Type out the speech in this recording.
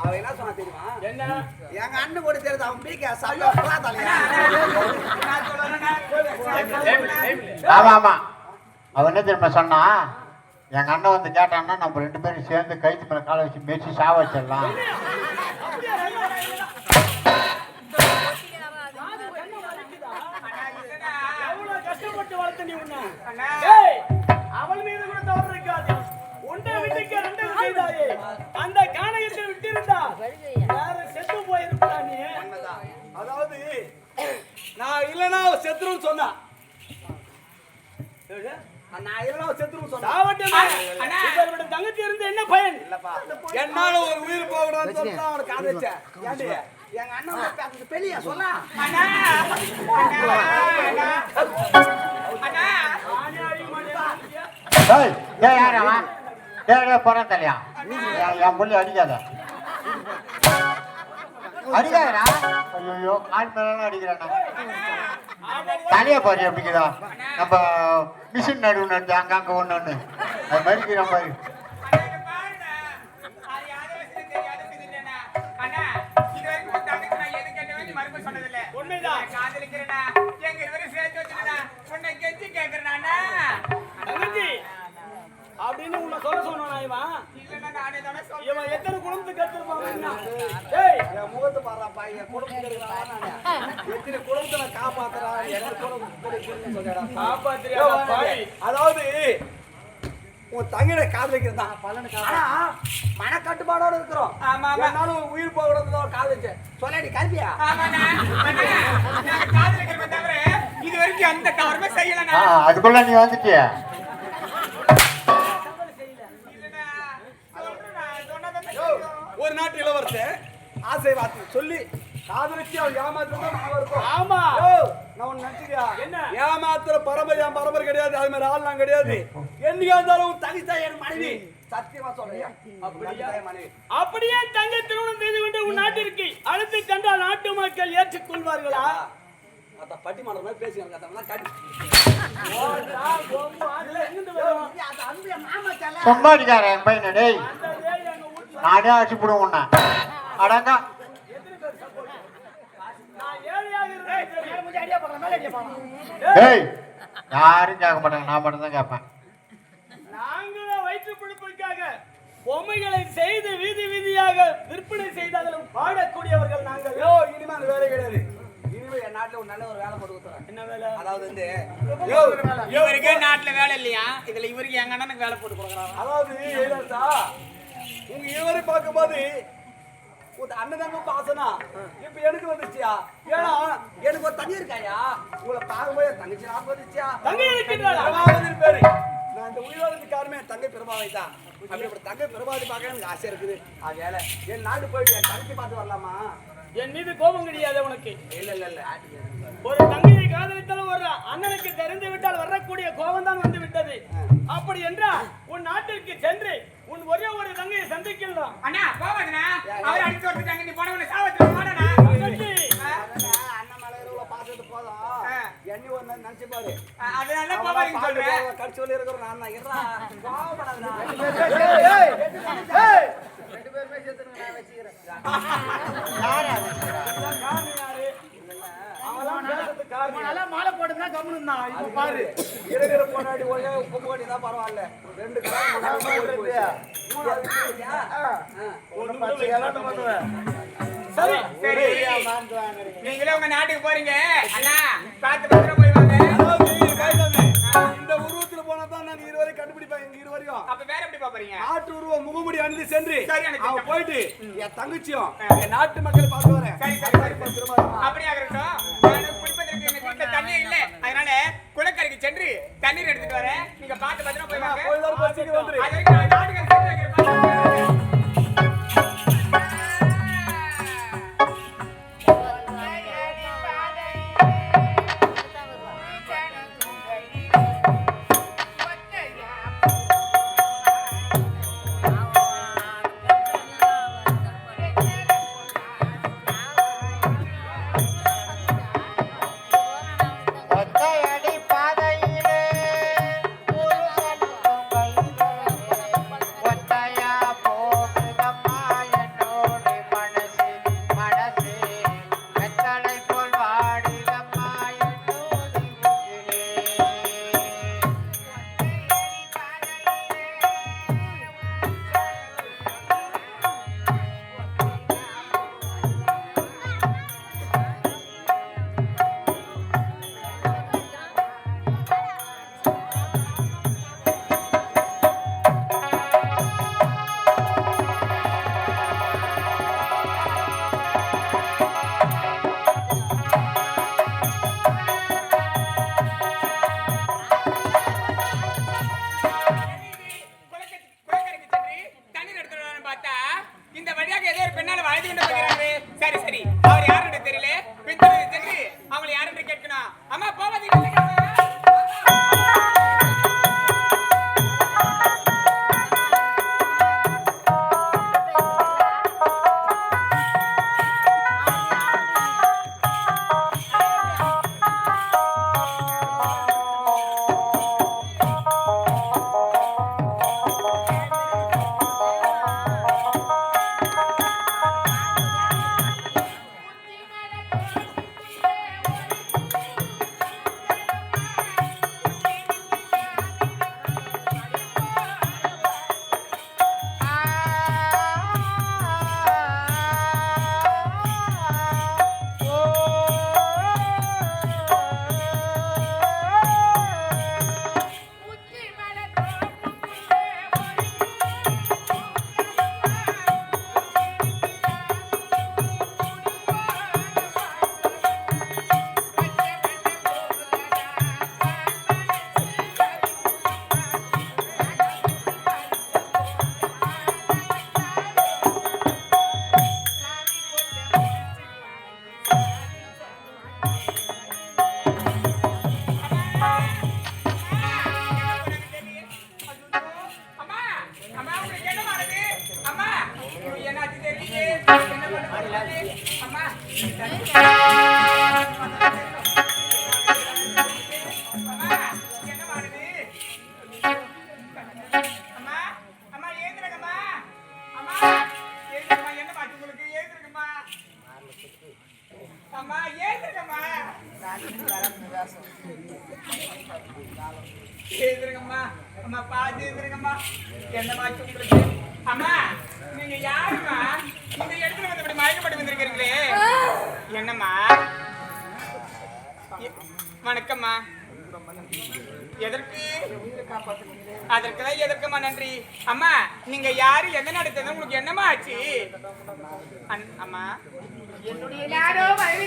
அவன் என்ன சொன்னா தெரியுமா? என்ன? எங்க அண்ணன் கூட தெரியுது அவன் பீக்க சாப்பிட்டா தலையா. ஆமா ஆமா, அவன் என்ன தெரியுமா சொன்னா, எங்க அண்ணன் வந்து கேட்டான்னா நம்ம 2 பேரும் சேர்ந்து கைத்து மேல காலை வச்சு மேய்ச்சி சாவ வச்சிடலாம். கஷ்டப்பட்டு வளர்த்த நீ உன்ன அவள் மீது கூட தவறு இருக்காது. உண்டை விட்டுக்க 2 செய்தாயே, அந்த காணகத்தை விட்டிருந்தா வேற செத்து போயிருப்பா நீ. அதாவது நான் இல்லைன்னா செத்துருன்னு சொன்னா, நான் இல்லைன்னா செத்துருன்னு சொன்னா தங்கச்சி இருந்து என்ன பயன்? என்னால ஒரு உயிர் போகணும்னு சொன்னா அவனுக்கு காதலிச்சேன். ஏண்டி எங்க அண்ணன் பெரிய சொன்னா யார் அவன்? போறேன் தலையா, என் புள்ளி அடிக்காத அடிக்காதா. ஐயோ கால் மேலாம் அடிக்கிறானா, தலையா பாரு எப்படிக்குதா. நம்ம மிஷின் நடுவு நடுது அங்க ஒண்ணு ஒண்ணு அது மறிக்கிற மாதிரி. அப்படின்னு உன்னை சொல்ல சொன்னா இவன் எத்தனை குடும்பத்துக்கு கத்துருப்பான்? முகத்து பாடுறாப்பா, என் குடும்பத்துல எத்தனை குடும்பத்தை காப்பாத்துறான். அதாவது உன் தங்கிட காதலிக்கிறது தான் மனக்கட்டுப்பாடோட இருக்கிறோம். ஆனாலும் உயிர் போகிறதுல காதலிச்சேன் சொல்லாடி கல்வியா இது வரைக்கும் அந்த கவர்மே செய்யல. அதுக்குள்ள நீ வந்துட்டிய. ஒரு நாட்டு இளவரசர் ஆசை வார்த்தை சொல்லி காதலிச்சு அவன் ஏமாத்துறதும். ஆமா நான் ஒன்னு நினைச்சியா, என்ன ஏமாத்துற பரம்பரை கிடையாது, அது மாதிரி ஆள் நான் கிடையாது. என்னையா இருந்தாலும் தனித்தா என் மனைவி சத்தியமா சொல்றேன். அப்படியே தங்கை திருமணம் செய்து கொண்டு உன் நாட்டிற்கு அழைத்து கண்டால் நாட்டு மக்கள் ஏற்றுக்கொள்வார்களா? பட்டிமன்ற மாதிரி பேசுகிறாங்க. சொம்பாடிக்கார என் பையன் டேய், நானே அடிச்சு போடுவோம் உன்ன அடங்க. டேய் யாரும் கேட்க மாட்டாங்க, நான் மட்டும் தான் கேட்பேன். நாங்களும் வயிற்று பிடிப்புக்காக பொம்மைகளை செய்து வீதி வீதியாக விற்பனை செய்தாலும் பாடக்கூடியவர்கள் நாங்கள். இனிமே அந்த வேலை கிடையாது. இனிமே என் நாட்டுல ஒரு நல்ல ஒரு வேலை போட்டு கொடுத்துறேன். என்ன வேலை? அதாவது வந்து இவருக்கே நாட்டுல வேலை இல்லையா, இதுல இவருக்கு எங்க அண்ணனுக்கு வேலை போட்டு கொடுக்குறாங்க. அதாவது உங்க இருவரை பார்க்கும்போது அண்ணன் தங்க பாசனா இப்ப எனக்கு வந்துச்சியா? ஏன்னா எனக்கு ஒரு தண்ணி இருக்காயா, உங்களை பார்க்கும்போது தங்கச்சி நான் வந்துச்சியா பேரு. நான் இந்த உயிரோடு காரணமே தங்கை பெருமாவை தான். அப்படி தங்கை பெருமாவை பார்க்க எனக்கு ஆசை இருக்குது. அது வேலை என் நாடு போயிட்டு என் தங்கச்சி பார்த்து வரலாமா? என் மீது கோபம் கிடையாது உனக்கு? இல்ல இல்ல இல்ல, ஒரு தங்கையை காதலித்தாலும் ஒரு அண்ணனுக்கு தெரிந்து விட்டால் வரக்கூடிய கோபம் தான் வந்து விட்டது. அப்படி என்றால் உன் நாட்டிற்கு சென்று உன் ஒரே ஒரு தங்கையை சந்திக்கலாம். அண்ணா போவாதண்ணா, அவர் அடிச்சு வரதுக்காங்க, நீ போனவன சாவத்துல போடனா. அண்ணன் மலையில பாத்துட்டு போதும் எண்ணி ஒரு நினைச்சு பாரு. அதனால போவாதீங்க சொல்றேன். கடிச்சு சொல்லி இருக்கிறோம். நான் இருறா கோவப்படாதடா. 2 பேருமே சேர்த்து நான் வச்சிக்கிறேன். மாலை போட்டுனா கம்முன்னு தான். இப்ப பாரு இருக்கிற பொன்னாடி ஒரே உப்பு கட்டி தான் பரவாயில்ல. 2 சரி சரி, நீங்களே உங்க நாட்டுக்கு போறீங்க. அண்ணா பார்த்து பத்திரம் போய் வாங்க. இந்த உருவத்துல போனா தான் நான் இருவரை கண்டுபிடிப்பேன். எங்க இருவரையும் அப்ப வேற எப்படி பாப்பறீங்க? நாட்டு உருவம் முகமுடி அணிந்து சென்று அவன் போயிட்டு என் தங்கச்சியும் என் நாட்டு மக்கள் பார்த்து வரேன். அப்படியே இருக்கட்டும். குடிப்பதற்கு எங்க வீட்டுல தண்ணி இல்ல, அதனால குளக்கரைக்கு சென்று தண்ணீர் எடுத்துட்டு வரேன். நீங்க பார்த்து பத்திரம் போய் வாங்க. இந்த வழியாக ஏதோ ஒரு பெண்ணால வாழ்ந்து கொண்டு போகிறாரு. சரி சரி, அவர் யாருன்னு தெரியல. பித்தளை சென்று அவங்களை யாருன்னு கேட்கணும். அம்மா போவதீங்க. எழுந்திருங்கம்மா. அம்மா பாத்து எழுந்திருங்கம்மா. என்னம்மா உங்களுக்கு? அம்மா நீங்க யாரும்மா? இந்த இடத்துல வந்து இப்படி மயக்கப்பட்டு வந்திருக்கிறீங்களே, என்னம்மா? வணக்கம்மா. எதற்கு? அதற்குதான் எதற்குமா நன்றி. அம்மா நீங்க யாரு, எந்த நடத்தது, உங்களுக்கு என்னம்மா ஆச்சு? அம்மா என்னுடைய நாடோ மனைவி